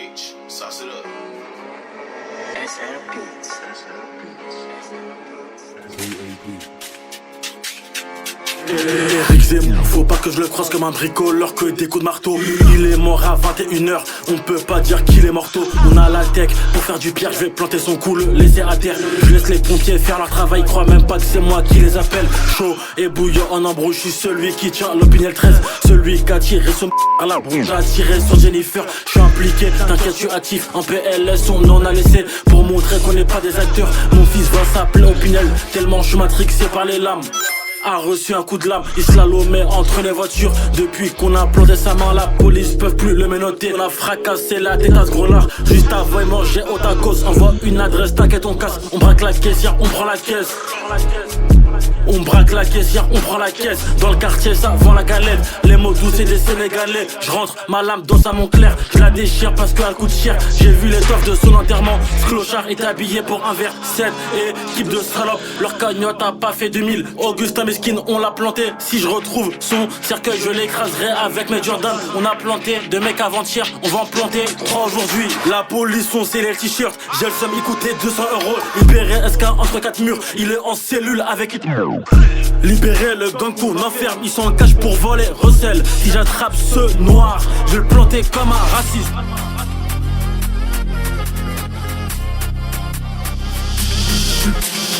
H, sauce it up. SR Beats. Eric Zemmour, faut pas que je le croise comme un bricoleur que des coups de marteau. Il est mort à 21h, on peut pas dire qu'il est morto. On a la tech pour faire du pierre, je vais planter son cou, le laisser à terre. Je laisse les pompiers faire leur travail, ils croient même pas que c'est moi qui les appelle. Chaud et bouillant en embrouille, je suis celui qui tient l'opinion 13. Celui qui a tiré son à la brouille, a tiré sur Jennifer. Je suis impliqué, t'inquiète, je suis actif. En PLS, on en a laissé pour montrer qu'on n'est pas des acteurs. Mon fils va s'appeler Opinel, tellement je suis matrixé par les lames. A reçu un coup de lame, il slalomait entre les voitures. Depuis qu'on a planté sa main, la police peut plus le menotter. On a fracassé la tête à ce gros lard. Juste avant il mangeait au tacos. Envoie une adresse, t'inquiète on casse. On braque la caissière, on prend la caisse. On braque la caissière, on prend la caisse. Dans le quartier ça vend la galette. Les mots doux c'est des Sénégalais. Je rentre ma lame dans sa Montclair. Je la déchire parce qu'elle coûte cher. J'ai vu l'étoffe de son enterrement. Ce clochard est habillé pour un verre 7 et équipe de salope. Leur cagnotte a pas fait 2000. Augustin Mesquine on l'a planté. Si je retrouve son cercueil je l'écraserai avec mes Jordan. On a planté 2 mecs avant-hier. On va en planter 3 aujourd'hui. La police on sait les t-shirts. J'ai le somme, il coûtait 200€. Libéré SK entre 4 murs. Il est en cellule avec libérer le gang qu'on enferme, ils sont en cage pour voler, recel. Si j'attrape ce noir, je vais le planter comme un raciste.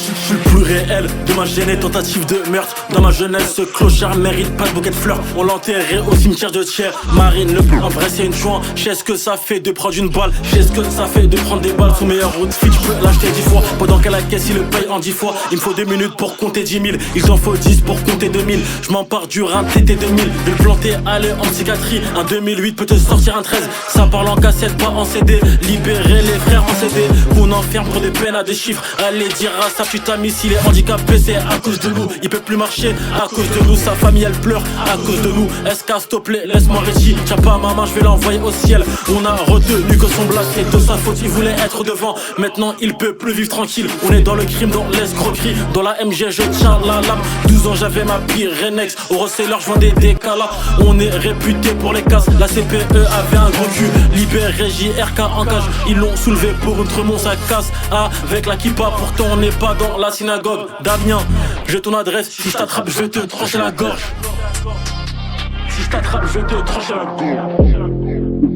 Je suis plus réel de ma gênée, tentative de meurtre. Dans ma jeunesse, ce clochard mérite pas de bouquet de fleurs. On l'enterrait au cimetière de Thiers. Marine Le Pen, en vrai c'est une joie. Je sais ce que ça fait de prendre une balle. Je sais ce que ça fait de prendre des balles. Sous meilleure route, fit, je peux l'acheter 10 fois. Pendant qu'à la caisse, il le paye en 10 fois. Il me faut 2 minutes pour compter 10 000. Il t'en faut 10 pour compter 2000. Je m'empare du rein TT 2000. Je vais le planter, aller en psychiatrie. Un 2008 peut te sortir un 13. Ça parle en cassette, pas en CD. Libérer les frères en CD. Qu'on enferme pour des peines à des chiffres. Allez dire à sa putain s'il est handicapé c'est à cause de nous. Il peut plus marcher à cause de nous. Sa famille elle pleure à cause de nous. SK s'il te plaît laisse-moi Richie. Tiens pas ma main je vais l'envoyer au ciel. On a retenu que son blast c'est de sa faute. Il voulait être devant, maintenant il peut plus vivre tranquille. On est dans le crime, dans l'escroquerie. Dans la MG je tiens la lame. 12 ans j'avais ma pire Renex. Au reseller je vendais des calas. On est réputé pour les casses. La CPE avait un gros cul. Libéré JRK en cage. Ils l'ont soulevé pour une tremont ça casse. Avec la kippa pourtant on n'est pas dans la synagogue. Damien, j'ai ton adresse. Si je t'attrape, je vais te trancher la gorge. Si je t'attrape, je vais te trancher la gorge.